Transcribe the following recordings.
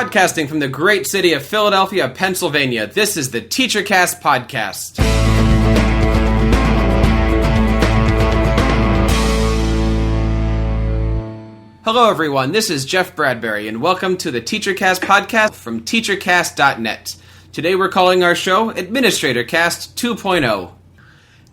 Broadcasting from the great city of Philadelphia, Pennsylvania, this is the TeacherCast Podcast. Hello everyone, this is Jeff Bradbury, and welcome to the TeacherCast Podcast from teachercast.net. Today we're calling our show Administrator Cast 2.0.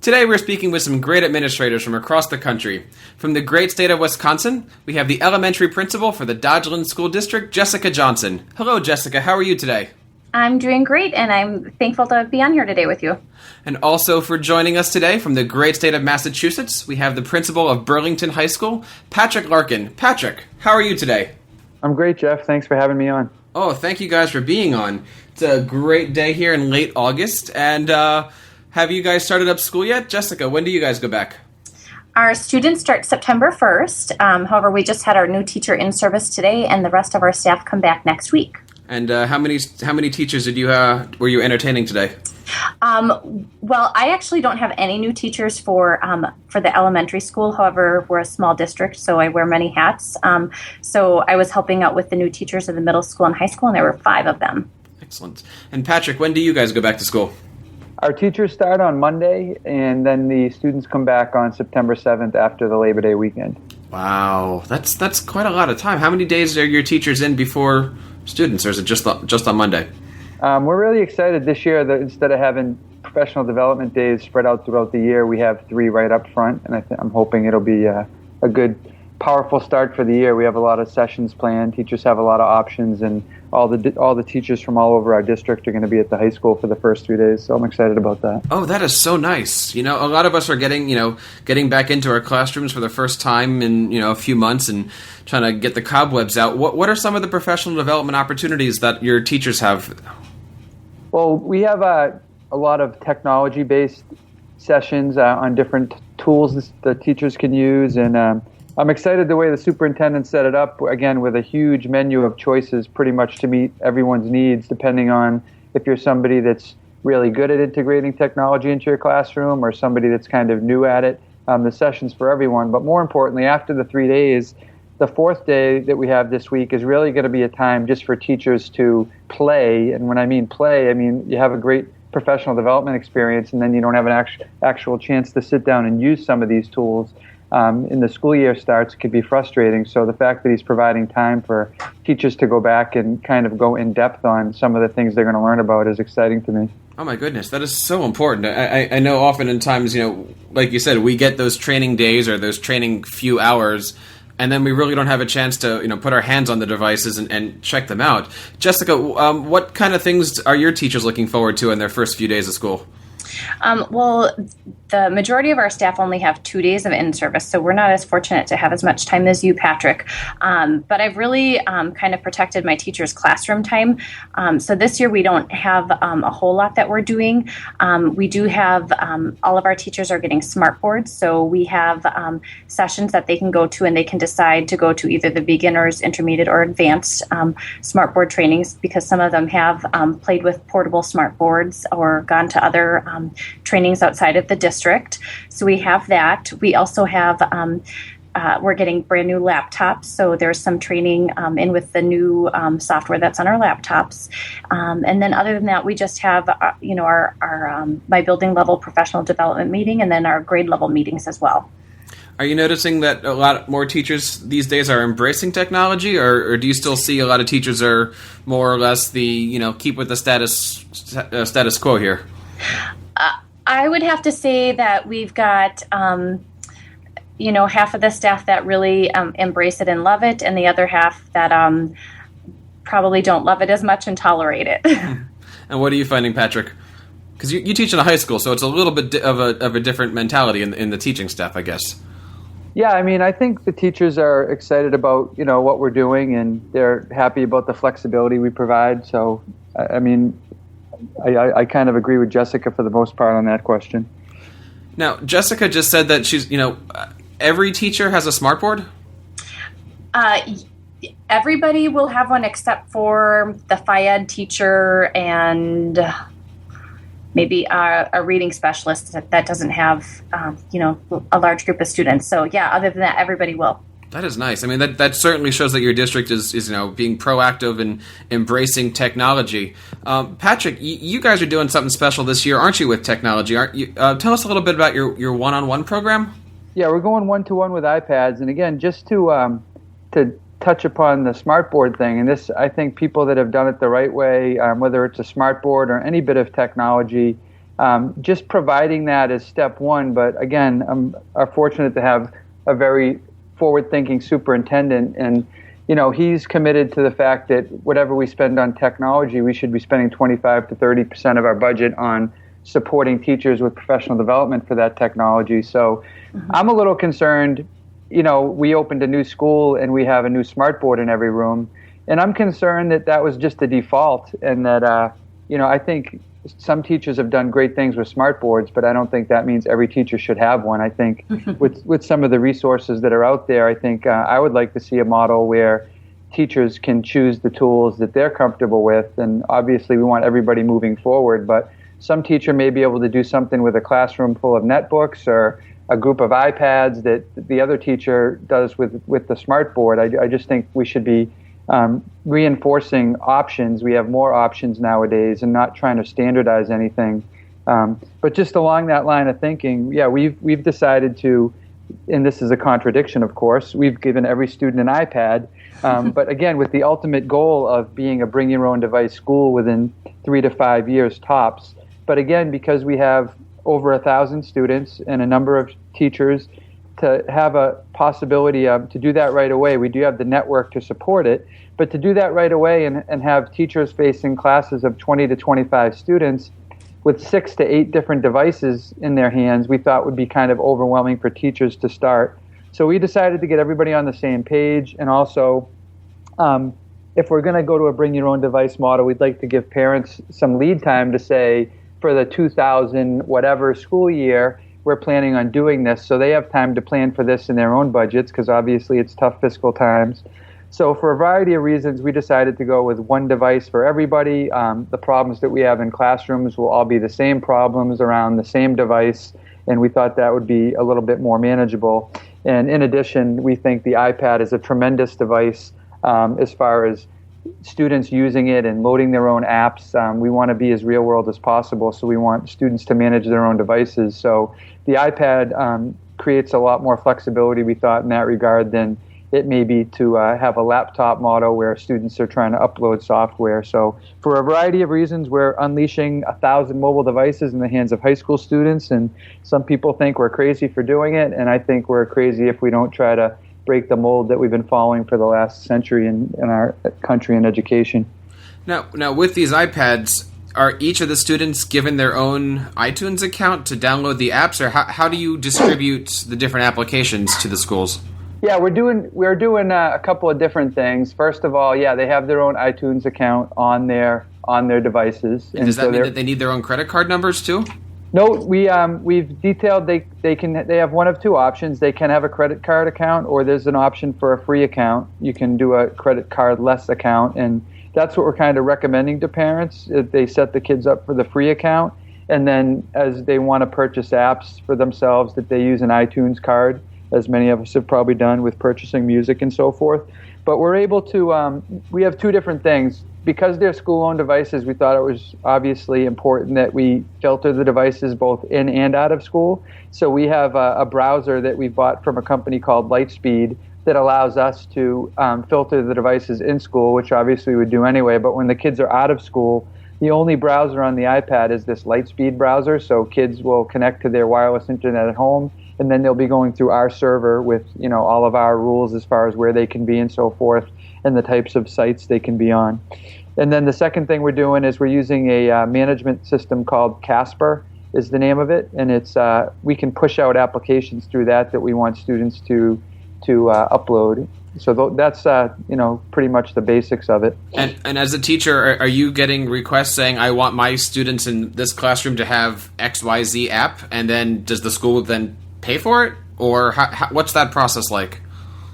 Today we're speaking with some great administrators from across the country. From the great state of Wisconsin, we have the elementary principal for the Dodgeland School District, Jessica Johnson. Hello, Jessica. How are you today? I'm doing great, and I'm thankful to be on here today with you. And also for joining us today from the great state of Massachusetts, we have the principal of Burlington High School, Patrick Larkin. Patrick, how are you today? I'm great, Jeff. Thanks for having me on. Oh, thank you guys for being on. It's a great day here in late August, and have you guys started up school yet? Jessica, when do you guys go back? Our students start September 1st. However, we just had our new teacher in service today, and the rest of our staff come back next week. And how many teachers did you were you entertaining today? Well, I actually don't have any new teachers for the elementary school. However, we're a small district, so I wear many hats. So I was helping out with the new teachers in the middle school and high school, and there were 5 of them. Excellent. And Patrick, when do you guys go back to school? Our teachers start on Monday, and then the students come back on September 7th after the Labor Day weekend. Wow, that's quite a lot of time. How many days are your teachers in before students, or is it just on Monday? We're really excited this year that instead of having professional development days spread out throughout the year, we have 3 right up front, and I'm hoping it'll be a good, powerful start for the year. We have a lot of sessions planned. Teachers have a lot of options, and all the teachers from all over our district are going to be at the high school for the first 3 days. So I'm excited about that. Oh, that is so nice. You know, a lot of us are getting back into our classrooms for the first time in a few months and trying to get the cobwebs out. What are some of the professional development opportunities that your teachers have? Well, we have a lot of technology-based sessions on different tools that teachers can use, and I'm excited the way the superintendent set it up, again, with a huge menu of choices pretty much to meet everyone's needs, depending on if you're somebody that's really good at integrating technology into your classroom or somebody that's kind of new at it. The session's for everyone. But more importantly, after the 3 days, the 4th day that we have this week is really going to be a time just for teachers to play. And when I mean play, I mean you have a great professional development experience, and then you don't have an actual chance to sit down and use some of these tools. In the school year starts, it could be frustrating. So the fact that he's providing time for teachers to go back and kind of go in depth on some of the things they're going to learn about is exciting to me. Oh my goodness, that is so important. I know oftentimes, like you said, we get those training days or those training few hours, and then we really don't have a chance to, put our hands on the devices and check them out. Jessica, what kind of things are your teachers looking forward to in their first few days of school? Well, the majority of our staff only have 2 days of in-service, so we're not as fortunate to have as much time as you, Patrick. But I've really kind of protected my teachers' classroom time. So this year we don't have a whole lot that we're doing. We do have, all of our teachers are getting smart boards, so we have sessions that they can go to, and they can decide to go to either the beginners, intermediate, or advanced smart board trainings, because some of them have played with portable smart boards or gone to other trainings outside of the district. So we have that. We also have, we're getting brand new laptops. So there's some training in with the new software that's on our laptops. And then other than that, we just have, our my building level professional development meeting, and then our grade level meetings as well. Are you noticing that a lot more teachers these days are embracing technology, or do you still see a lot of teachers are more or less the, keep with the status quo here? I would have to say that we've got, half of the staff that really embrace it and love it, and the other half that probably don't love it as much and tolerate it. And what are you finding, Patrick? Because you teach in a high school, so it's a little bit of a different mentality in the teaching staff, I guess. Yeah, I mean, I think the teachers are excited about, what we're doing, and they're happy about the flexibility we provide. So, I mean, I kind of agree with Jessica for the most part on that question. Now, Jessica just said that she's, every teacher has a smartboard? Everybody will have one except for the Phy-Ed teacher and maybe a reading specialist that doesn't have, a large group of students. So, yeah, other than that, everybody will. That is nice. I mean, that certainly shows that your district is being proactive and embracing technology. Patrick, you guys are doing something special this year, aren't you, with technology? Aren't you? Tell us a little bit about your one-on-one program. Yeah, we're going one-to-one with iPads, and again, just to touch upon the smartboard thing, and this, I think people that have done it the right way, whether it's a smartboard or any bit of technology, just providing that is step one. But again, are fortunate to have a very forward-thinking superintendent, and he's committed to the fact that whatever we spend on technology, we should be spending 25 to 30% of our budget on supporting teachers with professional development for that technology. So I'm a little concerned. We opened a new school and we have a new smartboard in every room, and I'm concerned that was just the default, and that I think some teachers have done great things with smartboards, but I don't think that means every teacher should have one. I think with some of the resources that are out there, I think I would like to see a model where teachers can choose the tools that they're comfortable with. And obviously we want everybody moving forward, but some teacher may be able to do something with a classroom full of netbooks or a group of iPads that the other teacher does with the smartboard. I just think we should be reinforcing options. We have more options nowadays, and not trying to standardize anything. But just along that line of thinking, yeah, we've decided to, and this is a contradiction, of course, we've given every student an iPad. But again, with the ultimate goal of being a bring your own device school within 3 to 5 years tops. But again, because we have over 1,000 students and a number of teachers, to have a possibility to do that right away. We do have the network to support it, but to do that right away and have teachers facing classes of 20 to 25 students with 6 to 8 different devices in their hands, we thought would be kind of overwhelming for teachers to start. So we decided to get everybody on the same page, and also if we're going to go to a bring your own device model, we'd like to give parents some lead time to say, for the 2000 whatever school year, we're planning on doing this, so they have time to plan for this in their own budgets, because obviously it's tough fiscal times. So for a variety of reasons, we decided to go with one device for everybody. The problems that we have in classrooms will all be the same problems around the same device, and we thought that would be a little bit more manageable. And in addition, we think the iPad is a tremendous device as far as students using it and loading their own apps. We want to be as real world as possible, so we want students to manage their own devices. So the iPad creates a lot more flexibility, we thought, in that regard than it may be to have a laptop model where students are trying to upload software. So for a variety of reasons, we're unleashing 1,000 mobile devices in the hands of high school students, and some people think we're crazy for doing it, and I think we're crazy if we don't try to break the mold that we've been following for the last century in our country in education. Now, with these iPads, are each of the students given their own iTunes account to download the apps, or how do you distribute the different applications to the schools? Yeah, we're doing a couple of different things. First of all, yeah, they have their own iTunes account on their devices. And does that mean that they need their own credit card numbers too? No, we've detailed they have one of two options. They can have a credit card account, or there's an option for a free account. You can do a credit card less account, and that's what we're kind of recommending to parents. They set the kids up for the free account, and then as they want to purchase apps for themselves, that they use an iTunes card, as many of us have probably done with purchasing music and so forth. But we're able to, we have two different things. Because they're school-owned devices, we thought it was obviously important that we filter the devices both in and out of school. So we have a browser that we bought from a company called Lightspeed that allows us to filter the devices in school, which obviously we would do anyway. But when the kids are out of school, the only browser on the iPad is this Lightspeed browser. So kids will connect to their wireless internet at home, and then they'll be going through our server with all of our rules as far as where they can be and so forth, and the types of sites they can be on. And then the second thing we're doing is we're using a management system called Casper is the name of it, and it's we can push out applications through that we want students to upload. So that's pretty much the basics of it. And as a teacher, are you getting requests saying, I want my students in this classroom to have XYZ app, and then does the school then pay for it? Or what's that process like?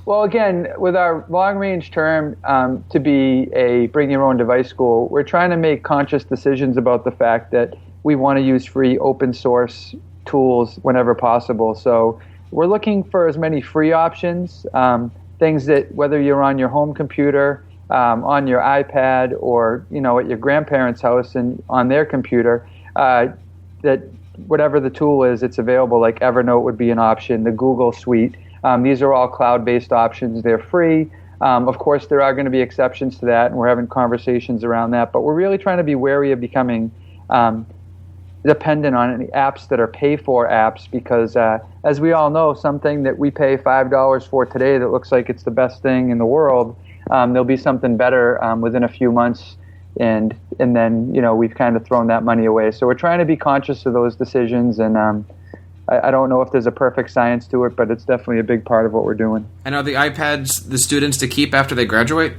Well, again, with our long-range term to be a bring-your-own-device school, we're trying to make conscious decisions about the fact that we want to use free open-source tools whenever possible. So we're looking for as many free options, things that whether you're on your home computer, on your iPad, or at your grandparents' house and on their computer, that whatever the tool is, it's available. Like Evernote would be an option, the Google Suite. These are all cloud-based options. They're free. Of course, there are going to be exceptions to that, and we're having conversations around that. But we're really trying to be wary of becoming dependent on any apps that are pay-for apps, because as we all know, something that we pay $5 for today that looks like it's the best thing in the world, there'll be something better within a few months, and then we've kind of thrown that money away. So we're trying to be conscious of those decisions, and I don't know if there's a perfect science to it, but it's definitely a big part of what we're doing. And are the iPads the students to keep after they graduate?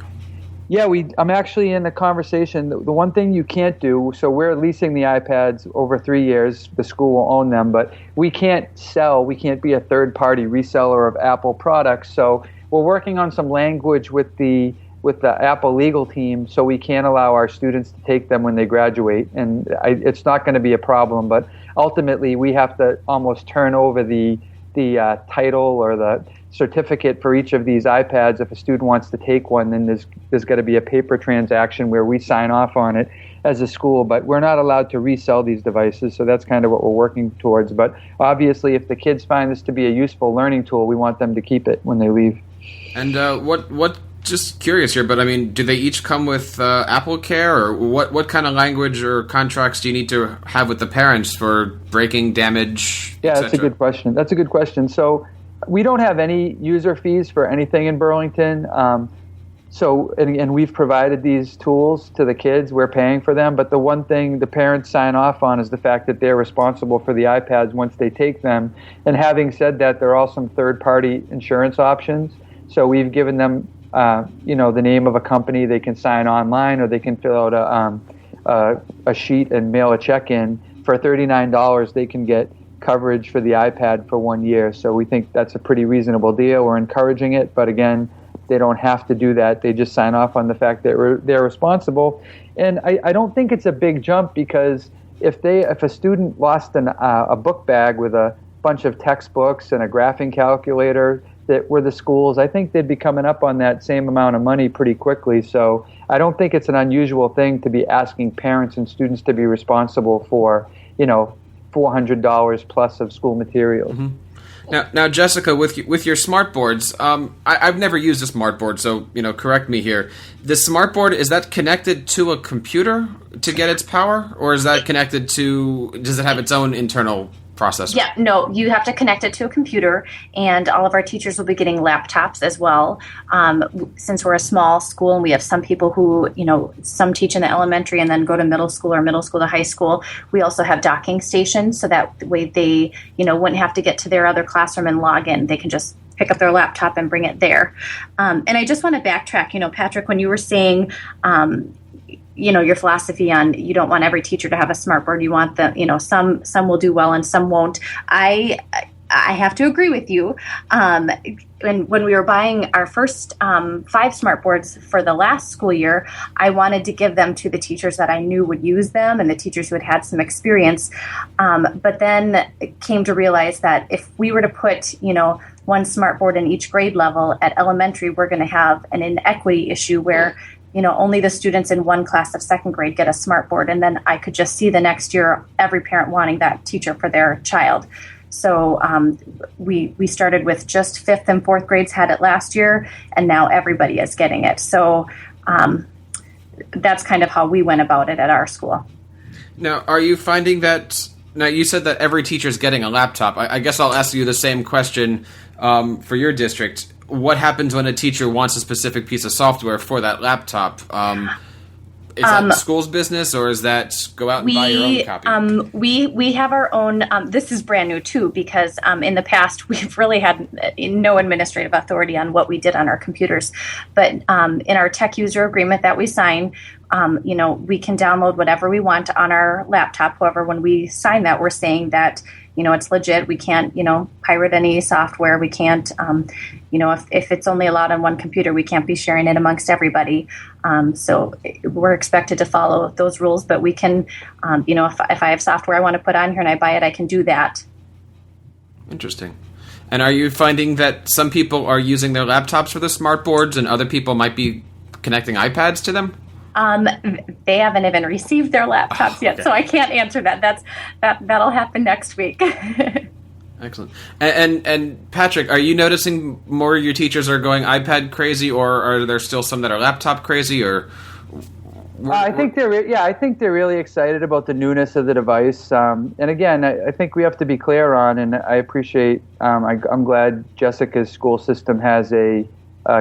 Yeah, I'm actually in a conversation. The one thing you can't do, so we're leasing the iPads over 3 years. The school will own them, but we can't be a third-party reseller of Apple products. So we're working on some language with the Apple legal team, so we can allow our students to take them when they graduate. And it's not going to be a problem, but ultimately we have to almost turn over the title or the certificate for each of these iPads. If a student wants to take one, then there's got to be a paper transaction where we sign off on it as a school, but we're not allowed to resell these devices, so that's kind of what we're working towards. But obviously, if the kids find this to be a useful learning tool, we want them to keep it when they leave. And what? Just curious here, but I mean, do they each come with Apple Care, or what kind of language or contracts do you need to have with the parents for breaking, damage, Yeah, that's a good question. So we don't have any user fees for anything in Burlington. And we've provided these tools to the kids. We're paying for them, but the one thing the parents sign off on is the fact that they're responsible for the iPads once they take them. And having said that, there are some third-party insurance options. So we've given them the name of a company they can sign online, or they can fill out a sheet and mail a check in. For $39, they can get coverage for the iPad for 1 year. So we think that's a pretty reasonable deal. We're encouraging it, but again, they don't have to do that. They just sign off on the fact that they're responsible. And I don't think it's a big jump, because if a student lost a book bag with a bunch of textbooks and a graphing calculator that were the schools, I think they'd be coming up on that same amount of money pretty quickly. So I don't think it's an unusual thing to be asking parents and students to be responsible for, $400 plus of school materials. Mm-hmm. Now, Jessica, with your smart boards, I've never used a smart board, so correct me here. The smart board, is that connected to a computer to get its power, or is that connected to? Does it have its own internal processor? Yeah, no, you have to connect it to a computer, and all of our teachers will be getting laptops as well. Since we're a small school and we have some people who, some teach in the elementary and then go to middle school or middle school to high school, we also have docking stations, so that way they, wouldn't have to get to their other classroom and log in. They can just pick up their laptop and bring it there. And I just want to backtrack, Patrick, when you were saying, your philosophy on you don't want every teacher to have a smart board. You want some will do well and some won't. I have to agree with you. And when we were buying our first 5 smart boards for the last school year, I wanted to give them to the teachers that I knew would use them and the teachers who had some experience. But then came to realize that if we were to put, one smart board in each grade level at elementary, we're going to have an inequity issue where only the students in one class of second grade get a smart board. And then I could just see the next year every parent wanting that teacher for their child. So we started with just 5th and 4th grades had it last year, and now everybody is getting it. So that's kind of how we went about it at our school. Now, are you finding that, now you said that every teacher is getting a laptop. I guess I'll ask you the same question for your district. What happens when a teacher wants a specific piece of software for that laptop? Is that the school's business, or is that go out and buy your own copy? We have our own. This is brand new too, because in the past we've really had no administrative authority on what we did on our computers. But in our tech user agreement that we sign, we can download whatever we want on our laptop. However, when we sign that, we're saying that it's legit. We can't pirate any software. We can't if it's only allowed on one computer, we can't be sharing it amongst everybody. So we're expected to follow those rules, but we can, if I have software I want to put on here and I buy it, I can do that. Interesting. And are you finding that some people are using their laptops for the smart boards and other people might be connecting iPads to them? They haven't even received their laptops yet, okay. so I can't answer that. That'll happen next week. Excellent. And Patrick, are you noticing more of your teachers are going iPad crazy, or are there still some that are laptop crazy? Or I think they're really excited about the newness of the device. And again, I think we have to be clear on, and I appreciate. I'm glad Jessica's school system has a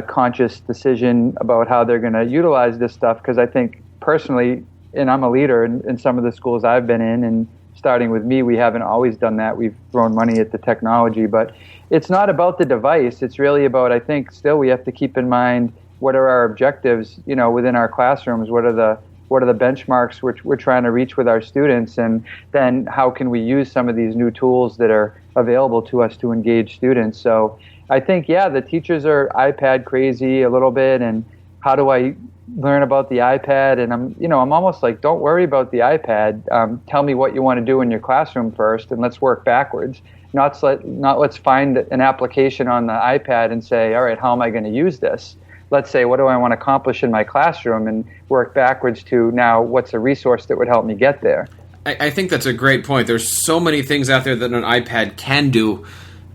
conscious decision about how they're going to utilize this stuff, because I think personally, and I'm a leader in some of the schools I've been in, and starting with me, we haven't always done that. We've thrown money at the technology, but it's not about the device. It's really about, I think, still we have to keep in mind what are our objectives, within our classrooms. What are the benchmarks we're trying to reach with our students, and then how can we use some of these new tools that are available to us to engage students. So I think, the teachers are iPad crazy a little bit, and how do I learn about the iPad? And I'm almost like, don't worry about the iPad. Tell me what you want to do in your classroom first, and let's work backwards. Not let's find an application on the iPad and say, all right, how am I going to use this? Let's say, what do I want to accomplish in my classroom, and work backwards to now what's a resource that would help me get there. I think that's a great point. There's so many things out there that an iPad can do,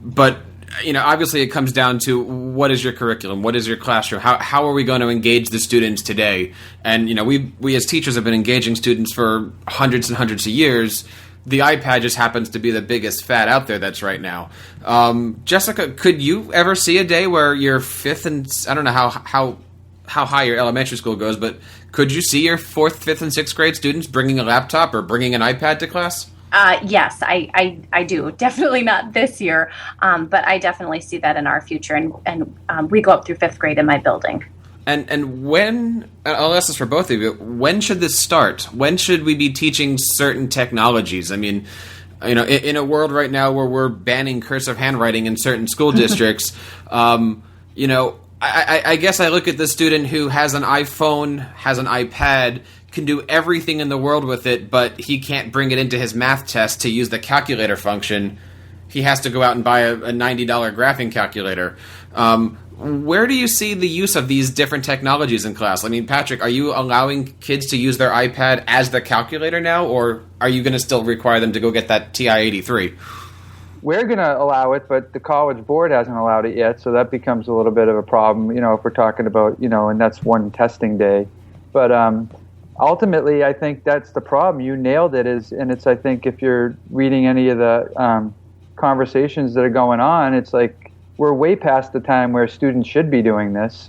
but obviously it comes down to what is your curriculum, what is your classroom, how are we going to engage the students today? And we as teachers have been engaging students for hundreds and hundreds of years. The iPad just happens to be the biggest fad out there that's right now. Jessica, could you ever see a day where your fifth and I don't know how high your elementary school goes, but could you see your fourth, fifth, and sixth grade students bringing a laptop or bringing an iPad to class? Yes, I do. Definitely not this year, but I definitely see that in our future. And we go up through fifth grade in my building. And when, I'll ask this for both of you, when should this start? When should we be teaching certain technologies? I mean, in a world right now where we're banning cursive handwriting in certain school districts, I guess I look at the student who has an iPhone, has an iPad, can do everything in the world with it, but he can't bring it into his math test to use the calculator function. He has to go out and buy a $90 graphing calculator. Where do you see the use of these different technologies in class? I mean, Patrick, are you allowing kids to use their iPad as the calculator now, or are you going to still require them to go get that TI-83? We're going to allow it, but the college board hasn't allowed it yet, so that becomes a little bit of a problem, if we're talking about, and that's one testing day. But ultimately, I think that's the problem. You nailed it, I think if you're reading any of the conversations that are going on, it's like, we're way past the time where students should be doing this.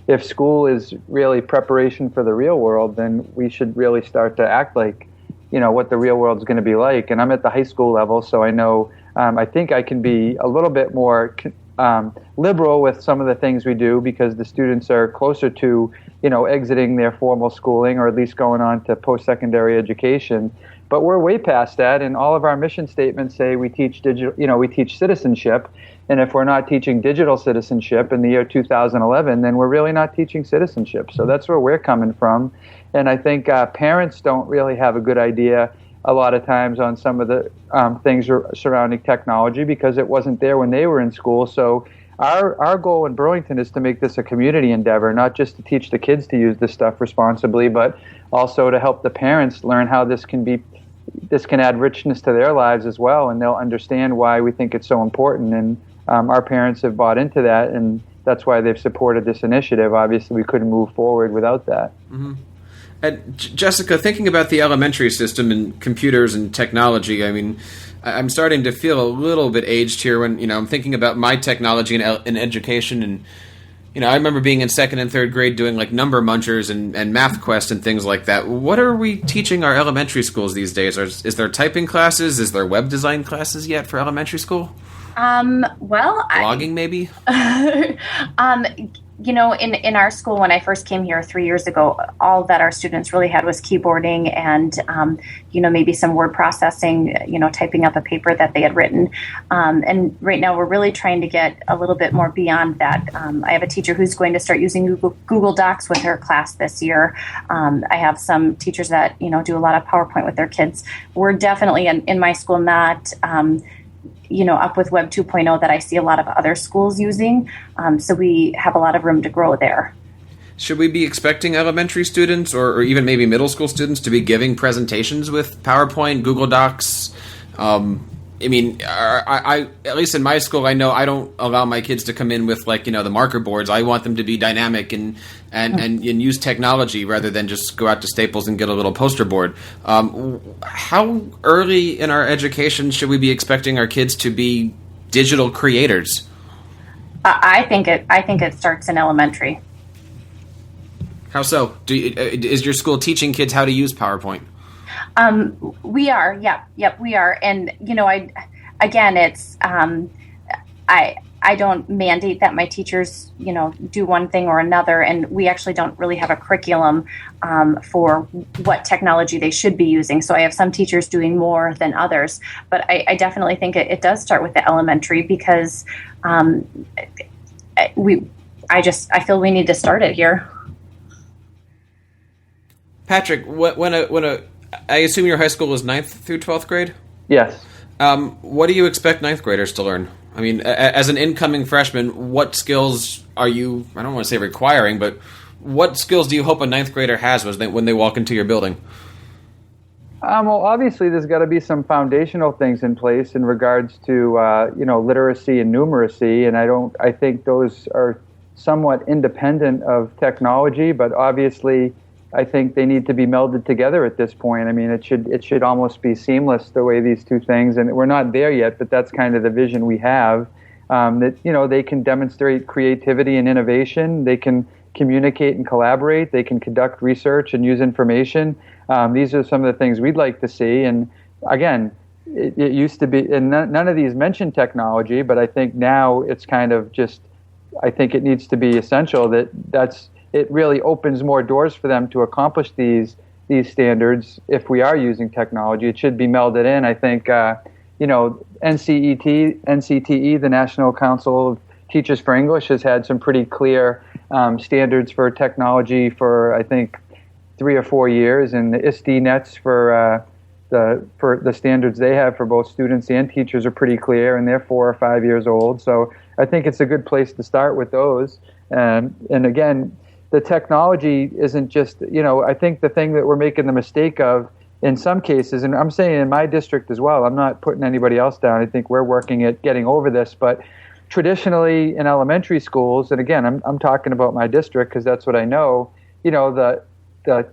If school is really preparation for the real world, then we should really start to act like, what the real world is going to be like. And I'm at the high school level, so I know, I think I can be a little bit more liberal with some of the things we do, because the students are closer to, exiting their formal schooling, or at least going on to post-secondary education. But we're way past that, and all of our mission statements say we teach we teach citizenship. And if we're not teaching digital citizenship in the year 2011, then we're really not teaching citizenship. So that's where we're coming from. And I think parents don't really have a good idea a lot of times on some of the things surrounding technology, because it wasn't there when they were in school. So our goal in Burlington is to make this a community endeavor, not just to teach the kids to use this stuff responsibly, but also to help the parents learn how this can add richness to their lives as well, and they'll understand why we think it's so important. And our parents have bought into that, and that's why they've supported this initiative. Obviously, we couldn't move forward without that. Mm-hmm. And Jessica, thinking about the elementary system and computers and technology, I mean, I'm starting to feel a little bit aged here when, I'm thinking about my technology in education. And, I remember being in second and third grade doing like number munchers and Math Quest and things like that. What are we teaching our elementary schools these days? Is there typing classes? Is there web design classes yet for elementary school? Blogging maybe? In our school, when I first came here 3 years ago, all that our students really had was keyboarding and, maybe some word processing, typing up a paper that they had written. And right now we're really trying to get a little bit more beyond that. I have a teacher who's going to start using Google Docs with her class this year. I have some teachers that, do a lot of PowerPoint with their kids. We're definitely in my school not up with Web 2.0 that I see a lot of other schools using. So we have a lot of room to grow there. Should we be expecting elementary students or even maybe middle school students to be giving presentations with PowerPoint, Google Docs? I at least in my school, I know I don't allow my kids to come in with the marker boards. I want them to be dynamic and use technology rather than just go out to Staples and get a little poster board. How early in our education should we be expecting our kids to be digital creators? I think it starts in elementary. How so? Is your school teaching kids how to use PowerPoint? We are. Yep, we are. And, I don't mandate that my teachers, do one thing or another. And we actually don't really have a curriculum for what technology they should be using. So I have some teachers doing more than others. But I definitely think it does start with the elementary because I feel we need to start it here. Patrick, I assume your high school is 9th through 12th grade? Yes. What do you expect 9th graders to learn? I mean, as an incoming freshman, what skills are you, I don't want to say requiring, but what skills do you hope a 9th grader has when they walk into your building? Well, obviously, there's got to be some foundational things in place in regards to, literacy and numeracy, and I think those are somewhat independent of technology, but obviously I think they need to be melded together at this point. I mean, it should almost be seamless the way these two things, and we're not there yet, but that's kind of the vision we have, that, they can demonstrate creativity and innovation. They can communicate and collaborate. They can conduct research and use information. These are some of the things we'd like to see. And again, it used to be, and none of these mention technology, but I think now it's kind of just, I think it needs to be essential it really opens more doors for them to accomplish these standards. If we are using technology, it should be melded in. I think, NCTE, the National Council of Teachers for English, has had some pretty clear standards for technology for, I think, 3 or 4 years, and the ISTE nets for the standards they have for both students and teachers are pretty clear, and they're 4 or 5 years old. So I think it's a good place to start with those. And again, the technology isn't just, I think the thing that we're making the mistake of in some cases, and I'm saying in my district as well, I'm not putting anybody else down. I think we're working at getting over this, but traditionally in elementary schools, and again, I'm talking about my district because that's what I know, the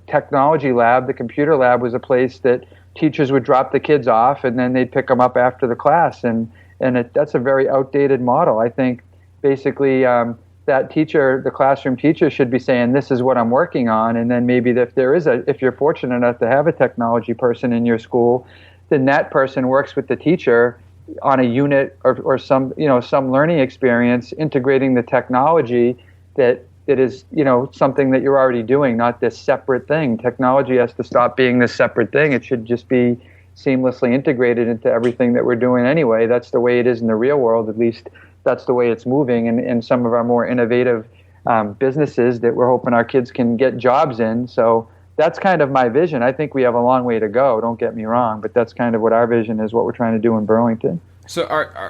technology lab, the computer lab was a place that teachers would drop the kids off and then they'd pick them up after the class. And that's a very outdated model. I think basically, that teacher, the classroom teacher, should be saying, this is what I'm working on. And then maybe if you're fortunate enough to have a technology person in your school, then that person works with the teacher on a unit or some learning experience, integrating the technology that is, something that you're already doing, not this separate thing. Technology has to stop being this separate thing. It should just be seamlessly integrated into everything that we're doing anyway. That's the way it is in the real world, at least. That's the way it's moving in some of our more innovative businesses that we're hoping our kids can get jobs in. So that's kind of my vision. I think we have a long way to go, don't get me wrong, but that's kind of what our vision is, what we're trying to do in Burlington. So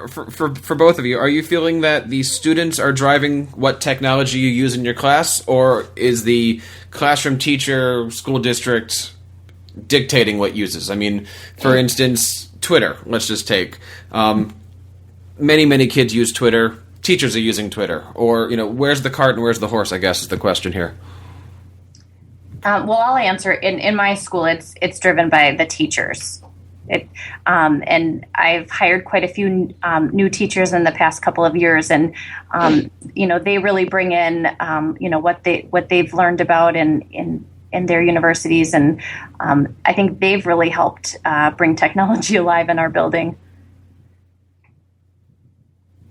for both of you, are you feeling that the students are driving what technology you use in your class, or is the classroom teacher, school district dictating what uses? I mean, for instance, Twitter, let's just take. Many kids use Twitter. Teachers are using Twitter. Or, where's the cart and where's the horse, I guess, is the question here. Well, I'll answer. In my school, it's driven by the teachers. And I've hired quite a few new teachers in the past couple of years, and they really bring in what they've learned about in their universities, and I think they've really helped bring technology alive in our building.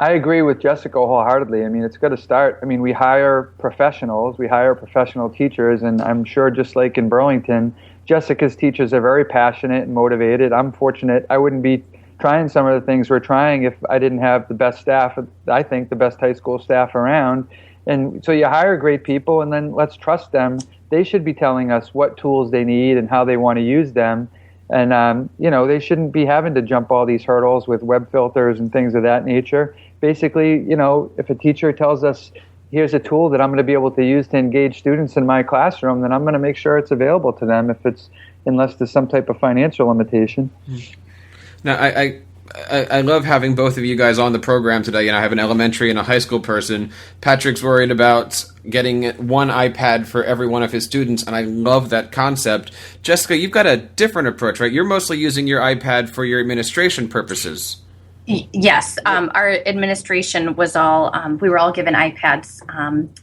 I agree with Jessica wholeheartedly. I mean, it's got to start. I mean, we hire professionals, we hire professional teachers, and I'm sure just like in Burlington, Jessica's teachers are very passionate and motivated. I'm fortunate. I wouldn't be trying some of the things we're trying if I didn't have the best staff, I think the best high school staff around. And so you hire great people, and then let's trust them. They should be telling us what tools they need and how they want to use them. And they shouldn't be having to jump all these hurdles with web filters and things of that nature. Basically, if a teacher tells us, here's a tool that I'm going to be able to use to engage students in my classroom, then I'm going to make sure it's available to them unless there's some type of financial limitation. Now, I love having both of you guys on the program today. I have an elementary and a high school person. Patrick's worried about getting one iPad for every one of his students, and I love that concept. Jessica, you've got a different approach, right? You're mostly using your iPad for your administration purposes. Yes, our administration was we were all given iPads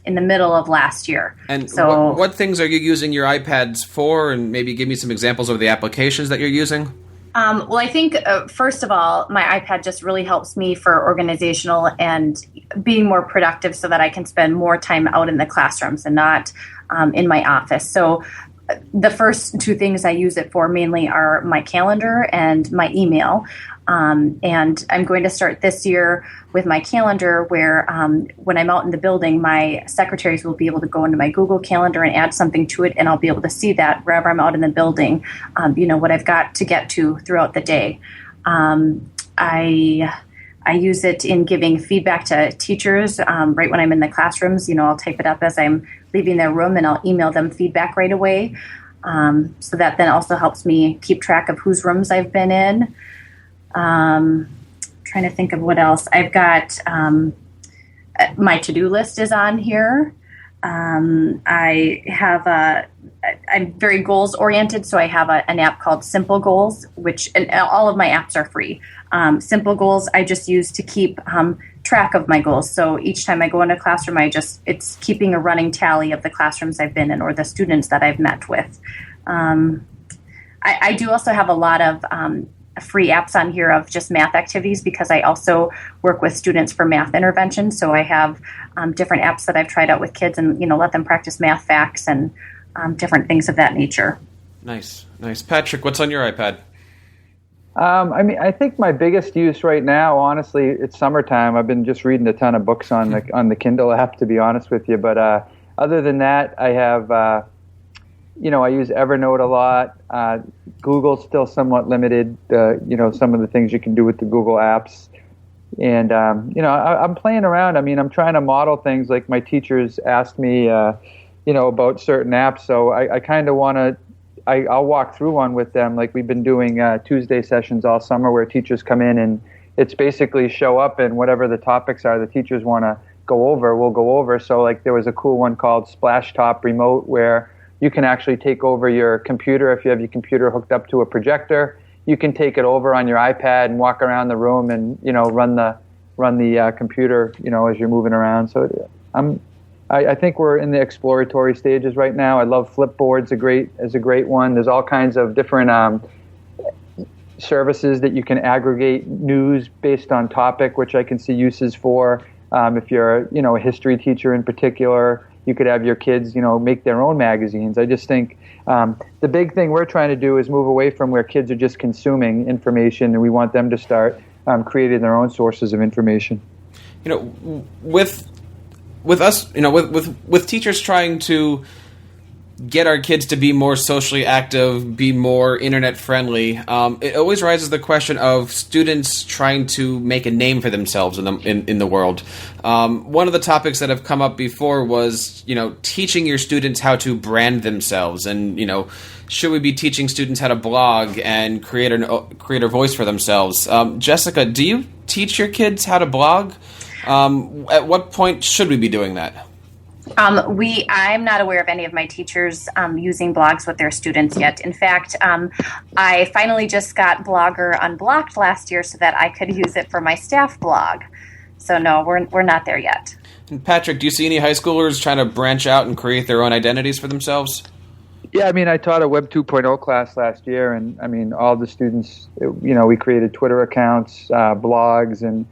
in the middle of last year. And so, what things are you using your iPads for? And maybe give me some examples of the applications that you're using. Well, I think, first of all, my iPad just really helps me for organizational and being more productive so that I can spend more time out in the classrooms and not in my office. So the first two things I use it for mainly are my calendar and my email. And I'm going to start this year with my calendar where when I'm out in the building, my secretaries will be able to go into my Google Calendar and add something to it, and I'll be able to see that wherever I'm out in the building, what I've got to get to throughout the day. I use it in giving feedback to teachers right when I'm in the classrooms. I'll type it up as I'm leaving their room, and I'll email them feedback right away. So that then also helps me keep track of whose rooms I've been in. Trying to think of what else. I've got my to-do list is on here. I have I'm very goals oriented, so I have an app called Simple Goals, and all of my apps are free. Simple Goals I just use to keep track of my goals. So each time I go into a classroom, it's keeping a running tally of the classrooms I've been in or the students that I've met with. I do also have a lot of free apps on here of just math activities because I also work with students for math intervention. So I have different apps that I've tried out with kids and, let them practice math facts and different things of that nature. Nice. Patrick, what's on your iPad? I think my biggest use right now, honestly, it's summertime. I've been just reading a ton of books on the Kindle app, to be honest with you. But other than that, I have, I use Evernote a lot. Google's still somewhat limited, some of the things you can do with the Google apps. And, I'm playing around. I'm trying to model things like my teachers asked me, about certain apps. So I kind of want to, I'll walk through one with them. Like we've been doing Tuesday sessions all summer where teachers come in and it's basically show up and whatever the topics are the teachers want to go over, we'll go over. So like there was a cool one called Splash Top Remote where you can actually take over your computer. If you have your computer hooked up to a projector, you can take it over on your iPad and walk around the room and, run the computer, as you're moving around. So I think we're in the exploratory stages right now. I love Flipboard's a great one. There's all kinds of different services that you can aggregate news based on topic, which I can see uses for. If you're, a history teacher in particular, you could have your kids, make their own magazines. I just think the big thing we're trying to do is move away from where kids are just consuming information, and we want them to start creating their own sources of information. With us, with teachers trying to get our kids to be more socially active, be more internet friendly, it always raises the question of students trying to make a name for themselves in the world. One of the topics that have come up before was, teaching your students how to brand themselves, and should we be teaching students how to blog and create a voice for themselves? Jessica, do you teach your kids how to blog? At what point should we be doing that? I'm not aware of any of my teachers using blogs with their students yet. In fact, I finally just got Blogger unblocked last year so that I could use it for my staff blog. So no, we're not there yet. And Patrick, do you see any high schoolers trying to branch out and create their own identities for themselves? Yeah, I taught a Web 2.0 class last year, and all the students, we created Twitter accounts, blogs, and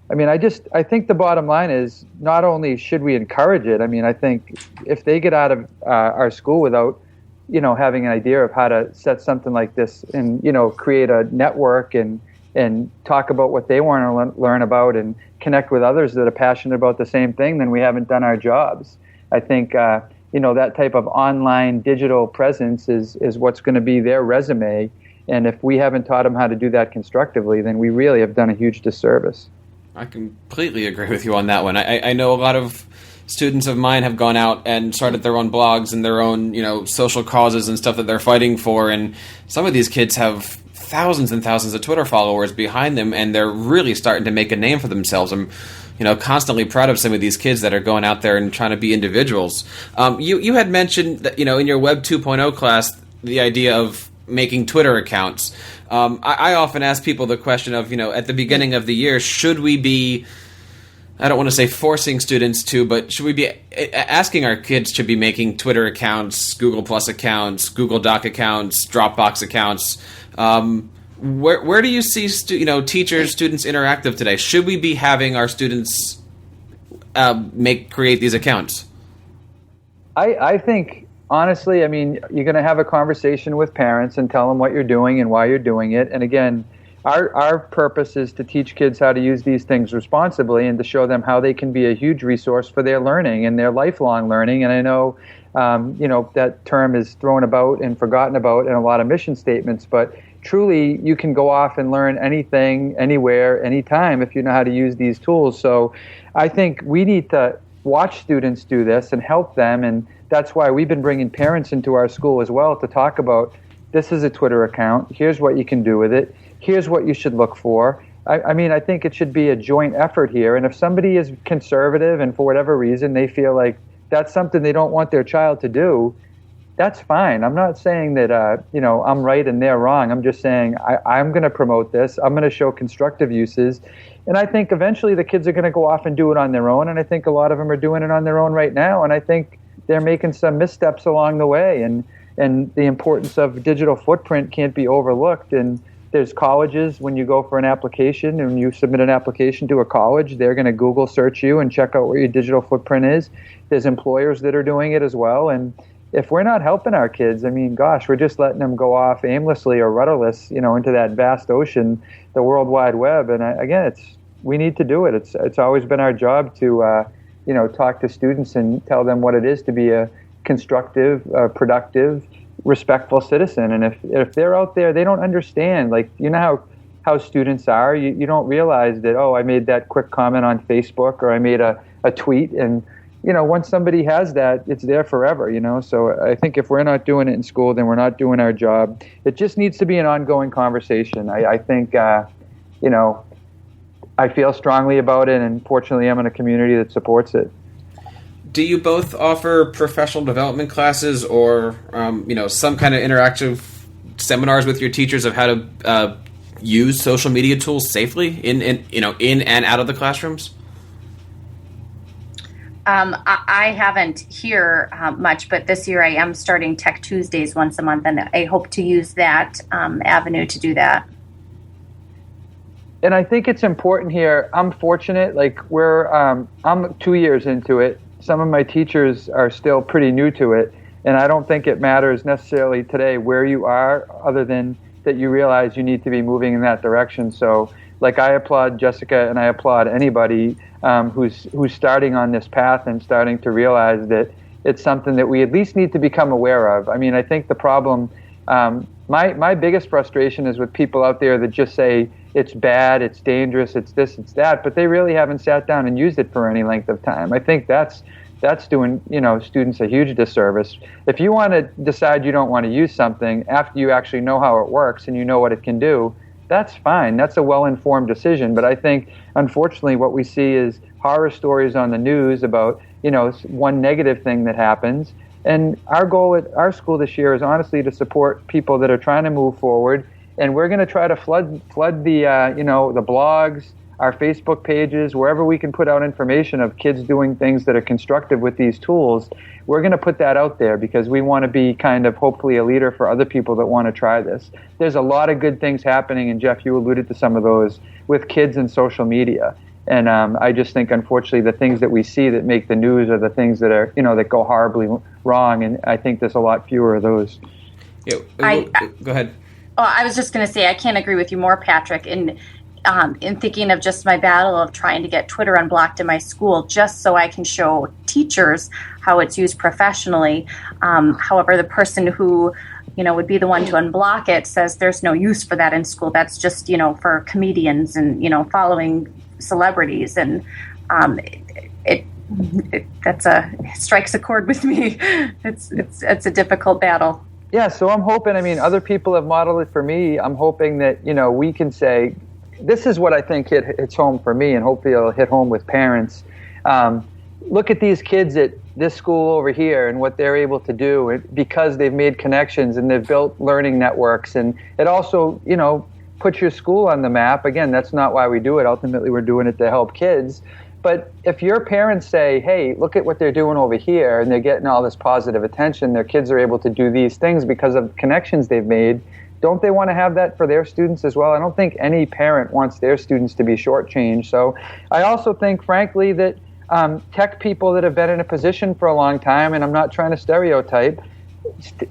I think the bottom line is not only should we encourage it, I think if they get out of our school without, having an idea of how to set something like this and, create a network and talk about what they want to learn about and connect with others that are passionate about the same thing, then we haven't done our jobs. I think, that type of online digital presence is what's going to be their resume. And if we haven't taught them how to do that constructively, then we really have done a huge disservice. I completely agree with you on that one. I know a lot of students of mine have gone out and started their own blogs and their own, social causes and stuff that they're fighting for. And some of these kids have thousands and thousands of Twitter followers behind them, and they're really starting to make a name for themselves. I'm, constantly proud of some of these kids that are going out there and trying to be individuals. You had mentioned that, in your Web 2.0 class, the idea of making Twitter accounts. I often ask people the question of, at the beginning of the year, should we be, I don't want to say forcing students to, but should we be asking our kids to be making Twitter accounts, Google Plus accounts, Google Doc accounts, Dropbox accounts? Where do you see teachers, students interactive today? Should we be having our students create these accounts? I think, honestly, you're going to have a conversation with parents and tell them what you're doing and why you're doing it. And again, our purpose is to teach kids how to use these things responsibly and to show them how they can be a huge resource for their learning and their lifelong learning. And I know, that term is thrown about and forgotten about in a lot of mission statements, but truly you can go off and learn anything, anywhere, anytime if you know how to use these tools. So I think we need to watch students do this and help them, and that's why we've been bringing parents into our school as well to talk about, this is a Twitter account, here's what you can do with it, here's what you should look for. I think it should be a joint effort here, and if somebody is conservative and for whatever reason they feel like that's something they don't want their child to do, that's fine. I'm not saying that I'm right and they're wrong. I'm just saying I'm going to promote this. I'm going to show constructive uses. And I think eventually the kids are going to go off and do it on their own. And I think a lot of them are doing it on their own right now. And I think they're making some missteps along the way. And the importance of digital footprint can't be overlooked. And there's colleges, when you go for an application and you submit an application to a college, they're going to Google search you and check out where your digital footprint is. There's employers that are doing it as well. And if we're not helping our kids, we're just letting them go off aimlessly or rudderless, into that vast ocean, the World Wide Web. And we need to do it. It's always been our job to, talk to students and tell them what it is to be a constructive, productive, respectful citizen. And if they're out there, they don't understand, how students are. You don't realize that, I made that quick comment on Facebook or I made a tweet, and once somebody has that, it's there forever, So I think if we're not doing it in school, then we're not doing our job. It just needs to be an ongoing conversation. I think, I feel strongly about it, and fortunately I'm in a community that supports it. Do you both offer professional development classes or, some kind of interactive seminars with your teachers of how to use social media tools safely in and out of the classrooms? I haven't here much, but this year I am starting Tech Tuesdays once a month, and I hope to use that avenue to do that. And I think it's important here. I'm fortunate, I'm 2 years into it. Some of my teachers are still pretty new to it, and I don't think it matters necessarily today where you are, other than that you realize you need to be moving in that direction. So, I applaud Jessica, and I applaud anybody who's starting on this path and starting to realize that it's something that we at least need to become aware of. I think the problem, my biggest frustration is with people out there that just say it's bad, it's dangerous, it's this, it's that, but they really haven't sat down and used it for any length of time. I think that's doing students a huge disservice. If you want to decide you don't want to use something after you actually know how it works and you know what it can do, that's fine. That's a well-informed decision. But I think, unfortunately, what we see is horror stories on the news about, one negative thing that happens. And our goal at our school this year is honestly to support people that are trying to move forward. And we're going to try to flood the, the blogs, our Facebook pages, wherever we can put out information of kids doing things that are constructive with these tools. We're going to put that out there because we want to be kind of hopefully a leader for other people that want to try this. There's a lot of good things happening, and Jeff, you alluded to some of those with kids and social media. And I just think, unfortunately, the things that we see that make the news are the things that are, that go horribly wrong. And I think there's a lot fewer of those. Yeah, go ahead. Oh, I was just going to say, I can't agree with you more, Patrick. In thinking of just my battle of trying to get Twitter unblocked in my school, just so I can show teachers how it's used professionally. However, the person who would be the one to unblock it, says there's no use for that in school. That's just, for comedians and, following celebrities. And it strikes a chord with me. It's a difficult battle. Yeah, so I'm hoping, other people have modeled it for me. I'm hoping that, we can say, this is what I think hits home for me, and hopefully it'll hit home with parents. Look at these kids at this school over here and what they're able to do because they've made connections and they've built learning networks. And it also, puts your school on the map. Again, that's not why we do it. Ultimately, we're doing it to help kids. But if your parents say, hey, look at what they're doing over here, and they're getting all this positive attention, their kids are able to do these things because of connections they've made, don't they want to have that for their students as well? I don't think any parent wants their students to be shortchanged. So I also think, frankly, that tech people that have been in a position for a long time, and I'm not trying to stereotype,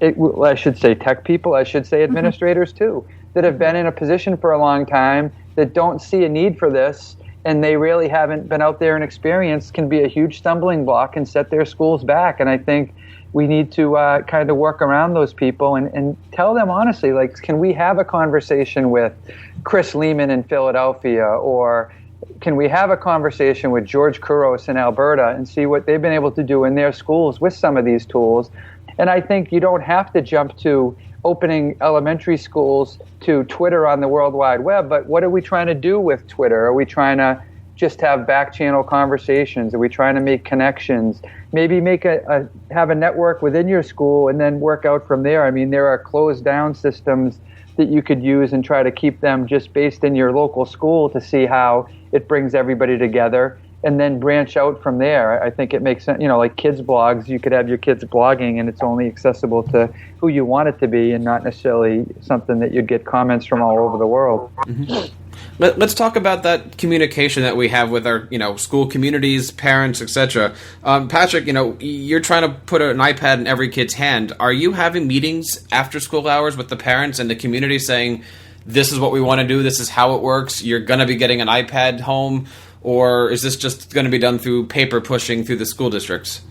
I should say tech people, I should say administrators too, that have been in a position for a long time that don't see a need for this, and they really haven't been out there and experienced, can be a huge stumbling block and set their schools back. And I think we need to kind of work around those people and tell them honestly, like, can we have a conversation with Chris Lehman in Philadelphia, or can we have a conversation with George Couros in Alberta and see what they've been able to do in their schools with some of these tools? And I think you don't have to jump to opening elementary schools to Twitter on the World Wide Web, but what are we trying to do with Twitter? Are we trying to just have back channel conversations? Are we trying to make connections? Maybe have a network within your school and then work out from there. There are closed down systems that you could use and try to keep them just based in your local school to see how it brings everybody together, and then branch out from there. I think it makes sense, like kids blogs, you could have your kids blogging and it's only accessible to who you want it to be and not necessarily something that you'd get comments from all over the world. Mm-hmm. Let's talk about that communication that we have with our, school communities, parents, etc. Patrick, you're trying to put an iPad in every kid's hand. Are you having meetings after school hours with the parents and the community saying, this is what we want to do, this is how it works, you're going to be getting an iPad home? Or is this just going to be done through paper pushing through the school districts?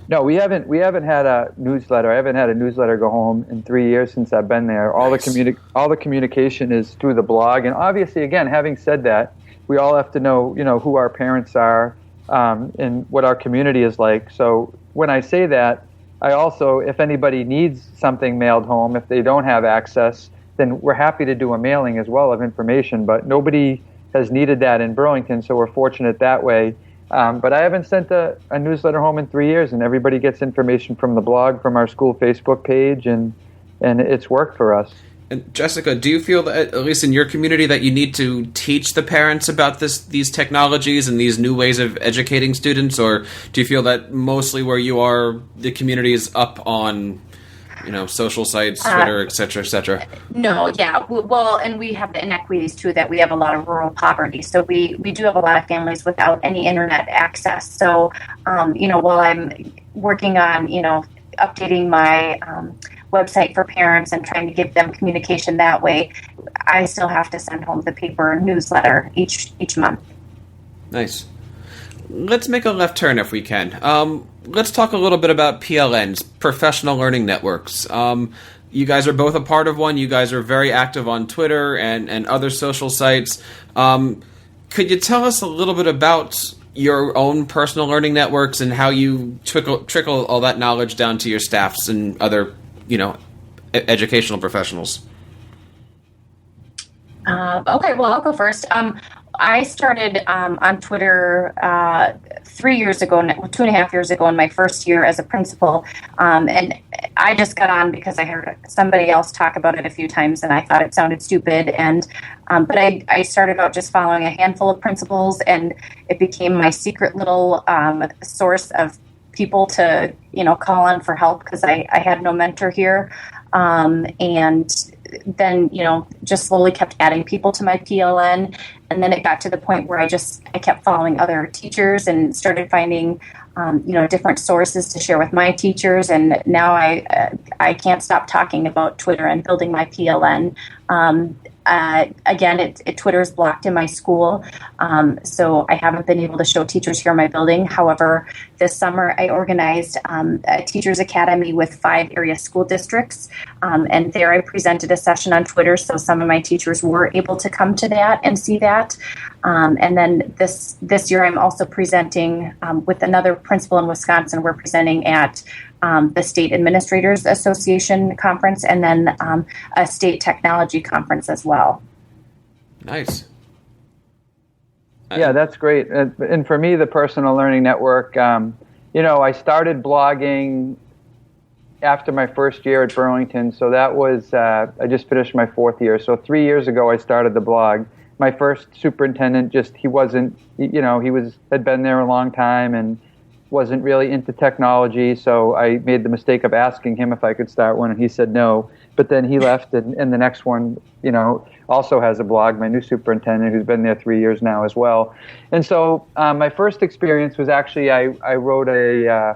No, we haven't had a newsletter. I haven't had a newsletter go home in 3 years since I've been there. All Nice. All the communication is through the blog. And obviously, again, having said that, we all have to know, who our parents are and what our community is like. So when I say that, I also, if anybody needs something mailed home, if they don't have access, then we're happy to do a mailing as well of information. But nobody has needed that in Burlington, so we're fortunate that way. But I haven't sent a newsletter home in 3 years, and everybody gets information from the blog, from our school Facebook page, and it's worked for us. And Jessica, do you feel that, at least in your community, that you need to teach the parents about these technologies and these new ways of educating students, or do you feel that mostly where you are, the community is up on social sites, Twitter, et cetera? No, yeah. Well, and we have the inequities, too, that we have a lot of rural poverty. So we do have a lot of families without any internet access. So, while I'm working on, updating my website for parents and trying to give them communication that way, I still have to send home the paper newsletter each month. Nice. Let's make a left turn if we can. Let's talk a little bit about PLNs, Professional Learning Networks. You guys are both a part of one. You guys are very active on Twitter and other social sites. Could you tell us a little bit about your own personal learning networks and how you trickle all that knowledge down to your staffs and other, educational professionals? Okay, well, I'll go first. I started on Twitter 3 years ago, 2.5 years ago, in my first year as a principal. And I just got on because I heard somebody else talk about it a few times, and I thought it sounded stupid. And but I started out just following a handful of principals, and it became my secret little source of people to call on for help, because I had no mentor here. And then, just slowly kept adding people to my PLN. And then it got to the point where I kept following other teachers and started finding, different sources to share with my teachers. And now I can't stop talking about Twitter and building my PLN. Again, Twitter is blocked in my school, so I haven't been able to show teachers here in my building. However, this summer I organized a Teachers Academy with 5 area school districts, and there I presented a session on Twitter, so some of my teachers were able to come to that and see that. And then this year I'm also presenting with another principal in Wisconsin. We're presenting at the State Administrators Association conference, and then a state technology conference as well. Nice. Yeah, that's great. And for me, the Personal Learning Network, I started blogging after my first year at Burlington. So that was, I just finished my 4th year. So 3 years ago, I started the blog. My first superintendent, he had been there a long time and wasn't really into technology, so I made the mistake of asking him if I could start one, and he said no. But then he left, and the next one, also has a blog, my new superintendent, who's been there 3 years now as well. And so my first experience was actually I wrote a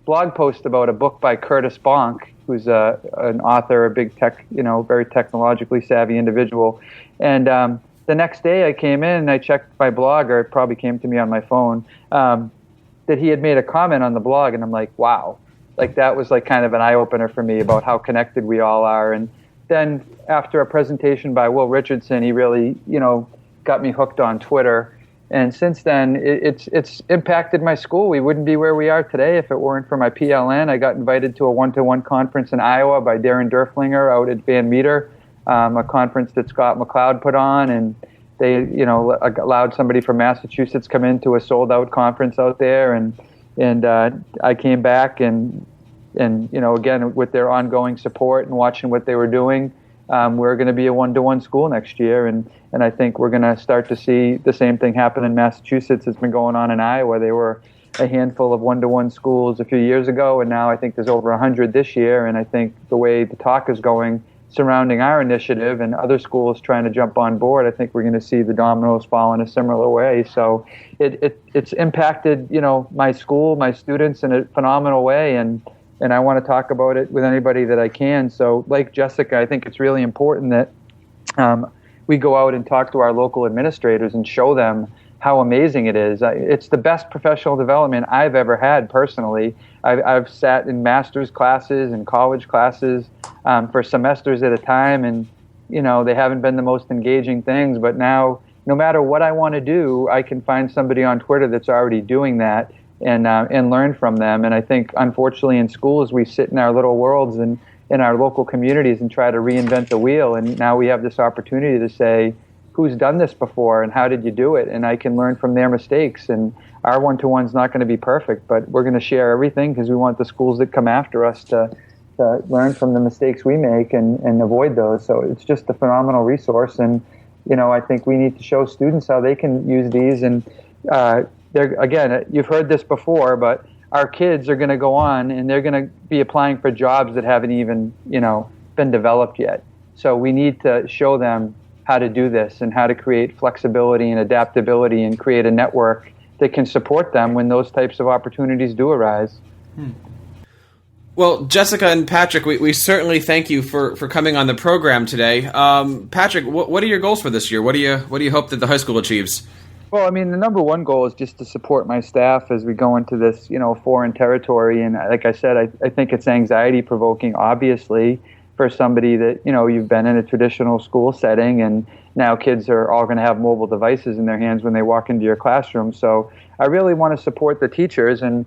blog post about a book by Curtis Bonk, who's an author, a big tech, very technologically savvy individual. And the next day I came in and I checked my blog, or it probably came to me on my phone, that he had made a comment on the blog, and I'm like, wow, like that was like kind of an eye-opener for me about how connected we all are. And then after a presentation by Will Richardson, he really, got me hooked on Twitter. And since then, it's impacted my school. We wouldn't be where we are today if it weren't for my PLN. I got invited to a one-to-one conference in Iowa by Darren Derflinger out at Van Meter, a conference that Scott McLeod put on, and they, allowed somebody from Massachusetts come into a sold-out conference out there, and I came back and again with their ongoing support and watching what they were doing, we're going to be a one-to-one school next year, and I think we're going to start to see the same thing happen in Massachusetts. It's been going on in Iowa. They were a handful of one-to-one schools a few years ago, and now I think there's over 100 this year. And I think the way the talk is going surrounding our initiative and other schools trying to jump on board, I think we're going to see the dominoes fall in a similar way. So it's impacted, my school, my students in a phenomenal way, and I want to talk about it with anybody that I can. So like Jessica, I think it's really important that we go out and talk to our local administrators and show them how amazing it is. It's the best professional development I've ever had personally. I've sat in master's classes and college classes for semesters at a time, and they haven't been the most engaging things, but now no matter what I want to do, I can find somebody on Twitter that's already doing that and learn from them. And I think unfortunately in schools we sit in our little worlds and in our local communities and try to reinvent the wheel, and now we have this opportunity to say, who's done this before and how did you do it? And I can learn from their mistakes. And our one-to-one's not going to be perfect, but we're going to share everything because we want the schools that come after us to learn from the mistakes we make and avoid those. So it's just a phenomenal resource. And, I think we need to show students how they can use these. And again, you've heard this before, but our kids are going to go on and they're going to be applying for jobs that haven't even, been developed yet. So we need to show them how to do this and how to create flexibility and adaptability and create a network that can support them when those types of opportunities do arise. Well, Jessica and Patrick, we certainly thank you for coming on the program today. Patrick, what are your goals for this year? What do you hope that the high school achieves? Well, I mean, the number one goal is just to support my staff as we go into this, foreign territory. And like I said, I think it's anxiety provoking, obviously, for somebody that, you've been in a traditional school setting, and now kids are all going to have mobile devices in their hands when they walk into your classroom. So I really want to support the teachers. And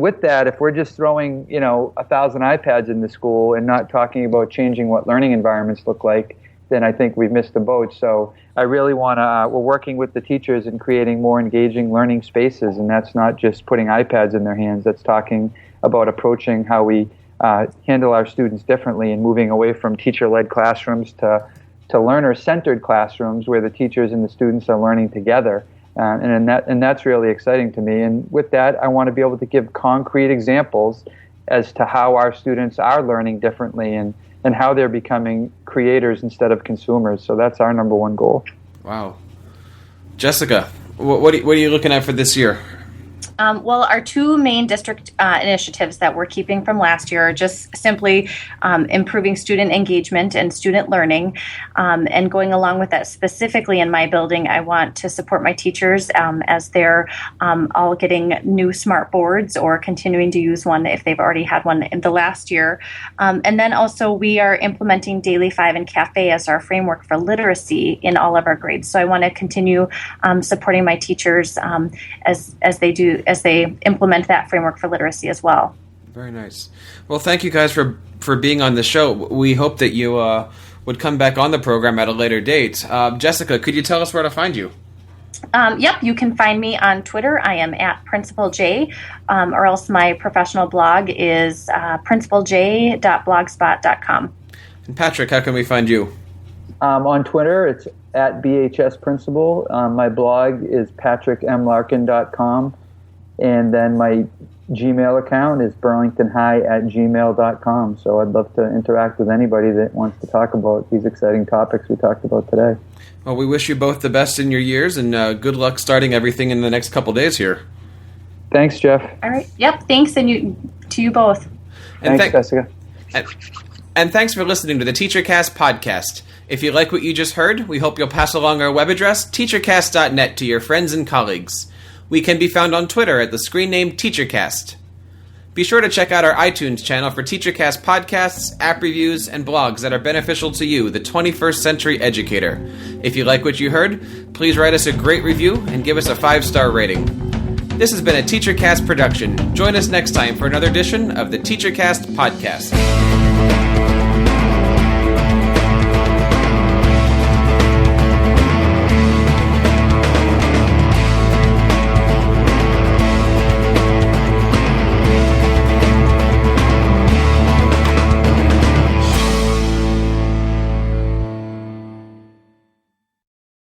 with that, if we're just throwing, 1,000 iPads in the school and not talking about changing what learning environments look like, then I think we've missed the boat. So I really want to, we're working with the teachers and creating more engaging learning spaces. And that's not just putting iPads in their hands. That's talking about approaching how we handle our students differently and moving away from teacher-led classrooms to learner-centered classrooms where the teachers and the students are learning together. And that's really exciting to me. And with that, I want to be able to give concrete examples as to how our students are learning differently and how they're becoming creators instead of consumers. So that's our number one goal. Wow. Jessica, what are you looking at for this year? Well, our two main district initiatives that we're keeping from last year are just simply improving student engagement and student learning. And going along with that, specifically in my building, I want to support my teachers as they're all getting new smart boards or continuing to use one if they've already had one in the last year. And then also we are implementing Daily 5 and Cafe as our framework for literacy in all of our grades. So I want to continue supporting my teachers as they implement that framework for literacy as well. Very nice. Well, thank you guys for being on the show. We hope that you would come back on the program at a later date. Jessica, could you tell us where to find you? Yep, you can find me on Twitter. I am at Principal J, or else my professional blog is principalj.blogspot.com. And Patrick, how can we find you? On Twitter, it's at BHS Principal. My blog is patrickmlarkin.com. And then my Gmail account is burlingtonhigh@gmail.com. So I'd love to interact with anybody that wants to talk about these exciting topics we talked about today. Well, we wish you both the best in your years, and good luck starting everything in the next couple days here. Thanks, Jeff. All right. Yep. Thanks, and to you both. And thanks, Jessica. And thanks for listening to the TeacherCast podcast. If you like what you just heard, we hope you'll pass along our web address, teachercast.net, to your friends and colleagues. We can be found on Twitter at the screen name TeacherCast. Be sure to check out our iTunes channel for TeacherCast podcasts, app reviews, and blogs that are beneficial to you, the 21st century educator. If you like what you heard, please write us a great review and give us a 5-star rating. This has been a TeacherCast production. Join us next time for another edition of the TeacherCast podcast.